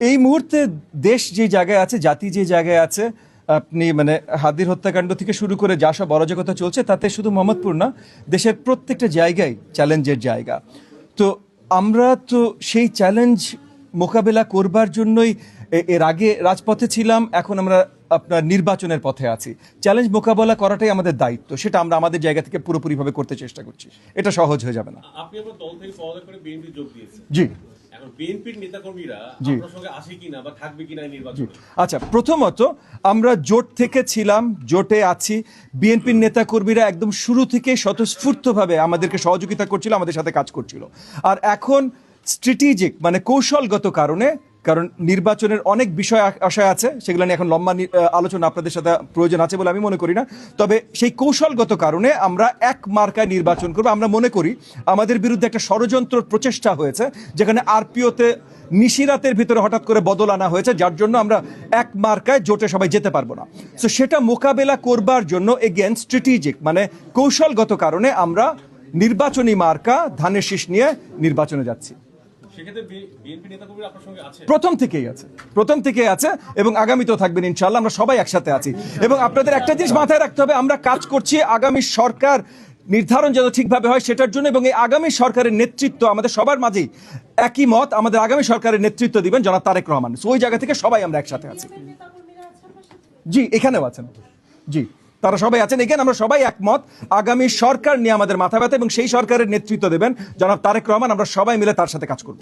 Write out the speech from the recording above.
এই মুহূর্তে দেশ যে জায়গায় আছে, জাতি যে জায়গায় আছে, আপনি মানে হাদির হত্যাকাণ্ড থেকে শুরু করে যা সব অরাজকতা চলছে, তাতে শুধু মোহাম্মদপুর না, দেশের প্রত্যেকটা জায়গায় চ্যালেঞ্জের জায়গা। তো আমরা তো সেই চ্যালেঞ্জ মোকাবেলা করবার জন্যই এর আগে রাজপথে ছিলাম, এখন আমরা আপনার নির্বাচনের পথে আছি। চ্যালেঞ্জ মোকাবেলা করাটাই আমাদের দায়িত্ব, সেটা আমরা আমাদের জায়গা থেকে পুরোপুরিভাবে করতে চেষ্টা করছি। এটা সহজ হয়ে যাবে না। আপনি আপনার দল থেকে পদত্যাগ করে বিএনপি যোগ দিয়েছেন। জি। এখন বিএনপির নেতাকর্মীরা আপনার সঙ্গে আসে কিনা বা থাকবে কিনা এই নির্বাচনে? আচ্ছা, প্রথমত আমরা জোট থেকে ছিলাম, জোটে আছি। বিএনপির নেতাকর্মীরা একদম শুরু থেকে স্বতঃস্ফূর্তভাবে আমাদেরকে সহযোগিতা করছিল, আমাদের সাথে কাজ করছিল। আর এখন স্ট্র্যাটেজিক মানে কৌশলগত কারণে, কারণ নির্বাচনের অনেক বিষয় আশায় আছে, সেগুলো নিয়ে এখন লম্বা আলোচনা আপনাদের সাথে প্রয়োজন আছে বলে আমি মনে করি না। তবে সেই কৌশলগত কারণে আমরা এক মার্কায় নির্বাচন করব। আমরা মনে করি আমাদের বিরুদ্ধে একটা ষড়যন্ত্র প্রচেষ্টা হয়েছে, যেখানে আরপিওতে নিশিরাতের ভিতরে হঠাৎ করে বদল আনা হয়েছে, যার জন্য আমরা এক মার্কায় জোটে সবাই যেতে পারবো না। তো সেটা মোকাবেলা করবার জন্য এগেন স্ট্র্যাটেজিক মানে কৌশলগত কারণে আমরা নির্বাচনী মার্কা ধানের শীষ নিয়ে নির্বাচনে যাচ্ছি। প্রথম থেকেই আছে এবং আগামীতেও থাকবেন ইনশাআল্লাহ। আমরা সবাই একসাথে আছি এবং আপনাদের একটা জিনিস মাথায় রাখতে হবে, আমরা কাজ করছি আগামী সরকার নির্ধারণ যেন ঠিকভাবে হয় সেটার জন্য, এবং এই আগামী সরকারের নেতৃত্ব আমাদের সবার মাঝেই একই মত, আমাদের আগামী সরকারের নেতৃত্ব দিবেন জনাব তারেক রহমান। ওই জায়গা থেকে সবাই আমরা একসাথে আছি। জি, এখানেও আছেন। জি, তারা সবাই আছেন। এখানে আমরা সবাই একমত, আগামী সরকার নিয়ে আমাদের মাথা ব্যথা এবং সেই সরকারের নেতৃত্ব দেবেন জনাব তারেক রহমান। আমরা সবাই মিলে তার সাথে কাজ করব।